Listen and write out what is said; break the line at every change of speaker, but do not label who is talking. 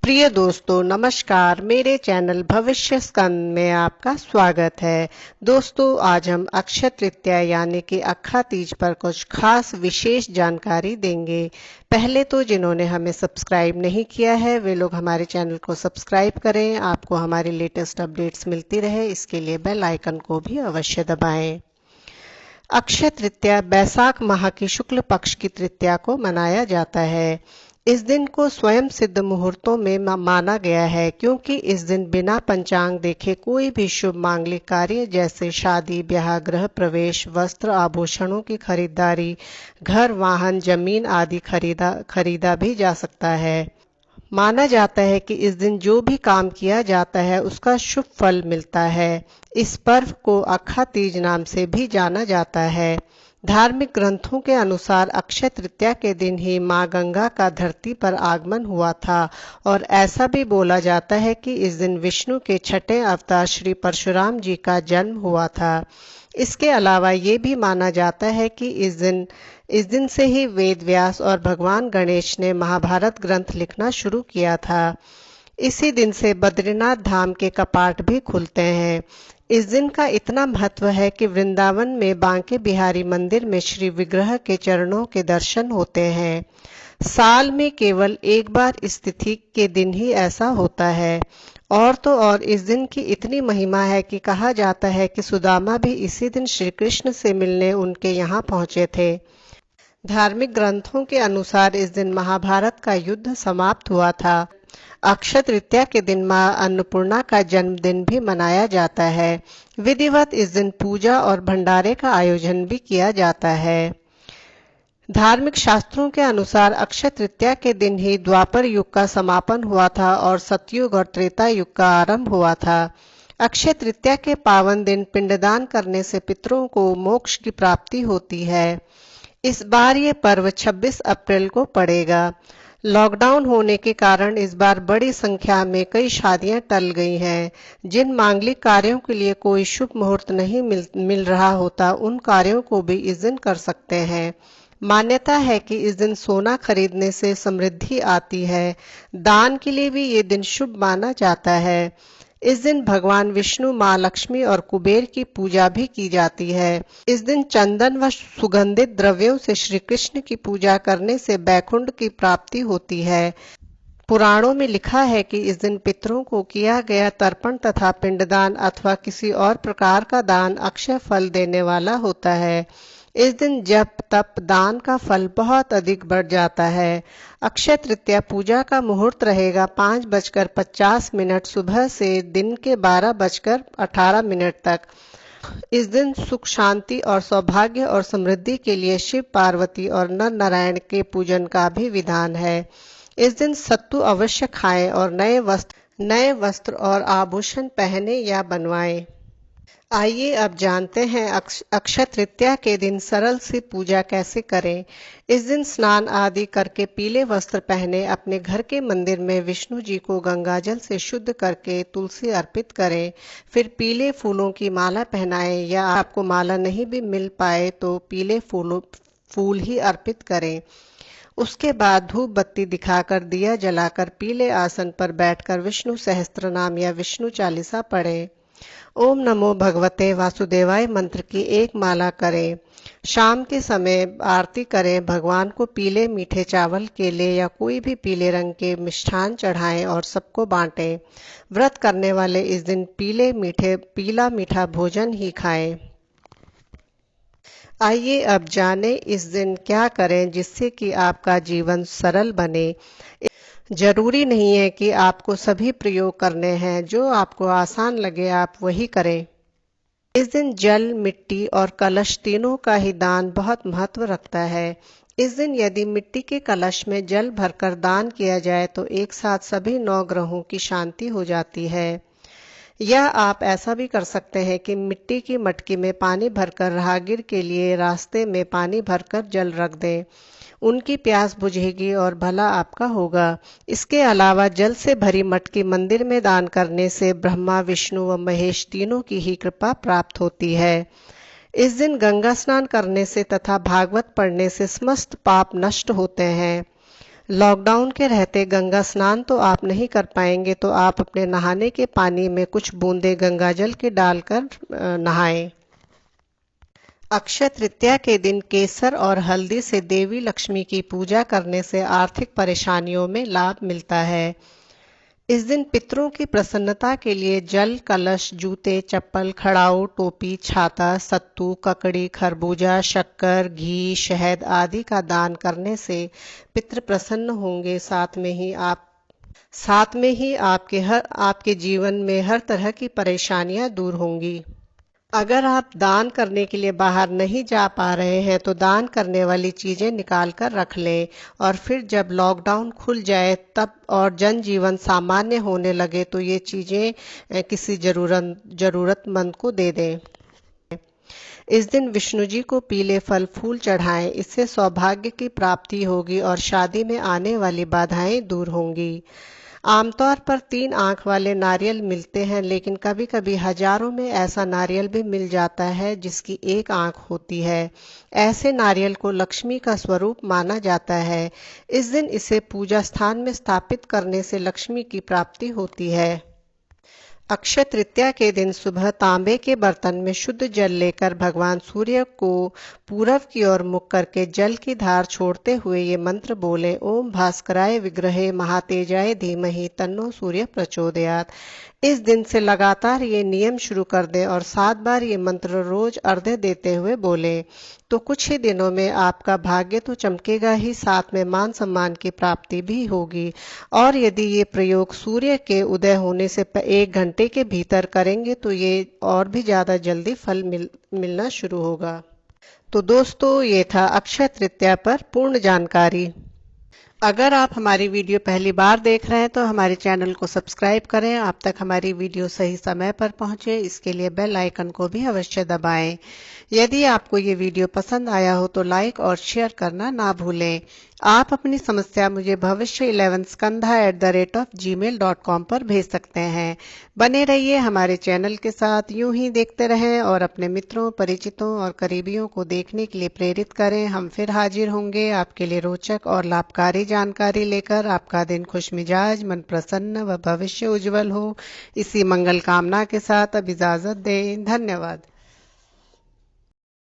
प्रिय दोस्तों नमस्कार। मेरे चैनल भविष्य स्कंद में आपका स्वागत है। दोस्तों आज हम अक्षय तृतीया यानी कि अक्खा तीज पर कुछ खास विशेष जानकारी देंगे। पहले तो जिन्होंने हमें सब्सक्राइब नहीं किया है वे लोग हमारे चैनल को सब्सक्राइब करें। आपको हमारी लेटेस्ट अपडेट्स मिलती रहे इसके लिए बेल आइकन को भी अवश्य दबाएं। अक्षय तृतीया बैसाख माह की शुक्ल पक्ष की तृतीया को मनाया जाता है। इस दिन को स्वयं सिद्ध मुहूर्तों में माना गया है क्योंकि इस दिन बिना पंचांग देखे कोई भी शुभ मांगलिक कार्य जैसे शादी ब्याह गृह प्रवेश वस्त्र आभूषणों की खरीदारी घर वाहन जमीन आदि खरीदा भी जा सकता है। माना जाता है कि इस दिन जो भी काम किया जाता है उसका शुभ फल मिलता है। इस पर्व को अक्खा तीज नाम से भी जाना जाता है। धार्मिक ग्रंथों के अनुसार अक्षय तृतीया के दिन ही मां गंगा का धरती पर आगमन हुआ था और ऐसा भी बोला जाता है कि इस दिन विष्णु के छठे अवतार श्री परशुराम जी का जन्म हुआ था। इसके अलावा ये भी माना जाता है कि इस दिन से ही वेद व्यास और भगवान गणेश ने महाभारत ग्रंथ लिखना शुरू किया था। इसी दिन से बद्रीनाथ धाम के कपाट भी खुलते हैं। इस दिन का इतना महत्व है कि वृंदावन में बांके बिहारी मंदिर में श्री विग्रह के चरणों के दर्शन होते हैं। साल में केवल एक बार इस तिथि के दिन ही ऐसा होता है। और तो और इस दिन की इतनी महिमा है कि कहा जाता है कि सुदामा भी इसी दिन श्री कृष्ण से मिलने उनके यहाँ पहुंचे थे। धार्मिक ग्रंथों के अनुसार इस दिन महाभारत का युद्ध समाप्त हुआ था। अक्षय तृतीया के दिन मां अन्नपूर्णा का जन्मदिन भी मनाया जाता है। विधिवत इस दिन पूजा और भंडारे का आयोजन भी किया जाता है। धार्मिक शास्त्रों के अनुसार अक्षय तृतीया के दिन ही द्वापर युग का समापन हुआ था और सतयुग और त्रेता युग का आरंभ हुआ था। अक्षय तृतीया के पावन दिन पिंडदान करने से पितरों को मोक्ष की प्राप्ति होती है। इस बार ये पर्व 26 अप्रैल को पड़ेगा। लॉकडाउन होने के कारण इस बार बड़ी संख्या में कई शादियां टल गई हैं। जिन मांगलिक कार्यों के लिए कोई शुभ मुहूर्त नहीं मिल रहा होता उन कार्यों को भी इस दिन कर सकते हैं। मान्यता है कि इस दिन सोना खरीदने से समृद्धि आती है। दान के लिए भी ये दिन शुभ माना जाता है। इस दिन भगवान विष्णु मां लक्ष्मी और कुबेर की पूजा भी की जाती है। इस दिन चंदन व सुगंधित द्रव्यों से श्री कृष्ण की पूजा करने से बैकुंठ की प्राप्ति होती है। पुराणों में लिखा है कि इस दिन पितरों को किया गया तर्पण तथा पिंडदान अथवा किसी और प्रकार का दान अक्षय फल देने वाला होता है। इस दिन जप तप दान का फल बहुत अधिक बढ़ जाता है। अक्षय तृतीया पूजा का मुहूर्त रहेगा 5:50 सुबह से दिन के 12:18 तक। इस दिन सुख शांति और सौभाग्य और समृद्धि के लिए शिव पार्वती और नर नारायण के पूजन का भी विधान है। इस दिन सत्तू अवश्य खाएं और नए वस्त्र और आभूषण पहने या बनवाएं। आइए अब जानते हैं अक्षय तृतीया के दिन सरल सी पूजा कैसे करें। इस दिन स्नान आदि करके पीले वस्त्र पहने अपने घर के मंदिर में विष्णु जी को गंगाजल से शुद्ध करके तुलसी अर्पित करें। फिर पीले फूलों की माला पहनाएं या आपको माला नहीं भी मिल पाए तो पीले फूल ही अर्पित करें। उसके बाद धूप बत्ती दिखाकर दिया जलाकर पीले आसन पर बैठकर विष्णु सहस्त्रनाम या विष्णु चालीसा पढ़ें। ओम नमो भगवते वासुदेवाय मंत्र की एक माला करें। शाम के समय आरती करें। भगवान को पीले मीठे चावल केले या कोई भी पीले रंग के मिष्ठान चढ़ाएं और सबको बांटें। व्रत करने वाले इस दिन पीला मीठा भोजन ही खाएं। आइए अब जानें इस दिन क्या करें जिससे कि आपका जीवन सरल बने। जरूरी नहीं है कि आपको सभी प्रयोग करने हैं, जो आपको आसान लगे आप वही करें। इस दिन जल मिट्टी और कलश तीनों का ही दान बहुत महत्व रखता है। इस दिन यदि मिट्टी के कलश में जल भरकर दान किया जाए तो एक साथ सभी 9 ग्रहों की शांति हो जाती है। या आप ऐसा भी कर सकते हैं कि मिट्टी की मटकी में पानी भरकर राहगीर के लिए रास्ते में पानी भरकर जल रख दें। उनकी प्यास बुझेगी और भला आपका होगा। इसके अलावा जल से भरी मटकी मंदिर में दान करने से ब्रह्मा विष्णु व महेश तीनों की ही कृपा प्राप्त होती है। इस दिन गंगा स्नान करने से तथा भागवत पढ़ने से समस्त पाप नष्ट होते हैं। लॉकडाउन के रहते गंगा स्नान तो आप नहीं कर पाएंगे, तो आप अपने नहाने के पानी में कुछ बूंदे गंगाजल के डालकर नहाएं। अक्षय तृतीया के दिन केसर और हल्दी से देवी लक्ष्मी की पूजा करने से आर्थिक परेशानियों में लाभ मिलता है। इस दिन पितरों की प्रसन्नता के लिए जल, कलश, जूते, चप्पल, खड़ाऊ, टोपी, छाता, सत्तू, ककड़ी, खरबूजा, शक्कर, घी, शहद आदि का दान करने से पितृ प्रसन्न होंगे। साथ में ही आपके जीवन में हर तरह की परेशानियां दूर होंगी। अगर आप दान करने के लिए बाहर नहीं जा पा रहे हैं तो दान करने वाली चीजें निकाल कर रख लें, और फिर जब लॉकडाउन खुल जाए तब और जनजीवन सामान्य होने लगे तो ये चीजें किसी जरूरतमंद को दे दें। इस दिन विष्णु जी को पीले फल फूल चढ़ाएं, इससे सौभाग्य की प्राप्ति होगी और शादी में आने वाली बाधाएं दूर होंगी। आमतौर पर 3 आंख वाले नारियल मिलते हैं, लेकिन कभी कभी हजारों में ऐसा नारियल भी मिल जाता है जिसकी एक आंख होती है। ऐसे नारियल को लक्ष्मी का स्वरूप माना जाता है। इस दिन इसे पूजा स्थान में स्थापित करने से लक्ष्मी की प्राप्ति होती है। अक्षय तृतीया के दिन सुबह तांबे के बर्तन में शुद्ध जल लेकर भगवान सूर्य को पूरब की ओर मुख करके जल की धार छोड़ते हुए ये मंत्र बोले, ओम भास्कराय विग्रहे महातेजाय धीमहि तन्नो सूर्य प्रचोदयात्। इस दिन से लगातार ये नियम शुरू कर दें और 7 बार ये मंत्र रोज अर्घ्य देते हुए बोले तो कुछ ही दिनों में आपका भाग्य तो चमकेगा ही, साथ में मान सम्मान की प्राप्ति भी होगी। और यदि ये प्रयोग सूर्य के उदय होने से 1 घंटे के भीतर करेंगे तो ये और भी ज्यादा जल्दी फल मिलना शुरू होगा। तो दोस्तों, ये था अक्षय तृतीया पर पूर्ण जानकारी। अगर आप हमारी वीडियो पहली बार देख रहे हैं तो हमारे चैनल को सब्सक्राइब करें। आप तक हमारी वीडियो सही समय पर पहुंचे, इसके लिए बेल आइकन को भी अवश्य दबाएं। यदि आपको ये वीडियो पसंद आया हो तो लाइक और शेयर करना ना भूलें। आप अपनी समस्या मुझे bhavishya11skandha@gmail.com पर भेज सकते हैं। बने रहिए हमारे चैनल के साथ, यूं ही देखते रहें और अपने मित्रों, परिचितों और करीबियों को देखने के लिए प्रेरित करें। हम फिर हाजिर होंगे आपके लिए रोचक और लाभकारी जानकारी लेकर। आपका दिन खुशमिजाज, मन प्रसन्न व भविष्य उज्जवल हो, इसी मंगल कामना के साथ अब इजाजत दें। धन्यवाद।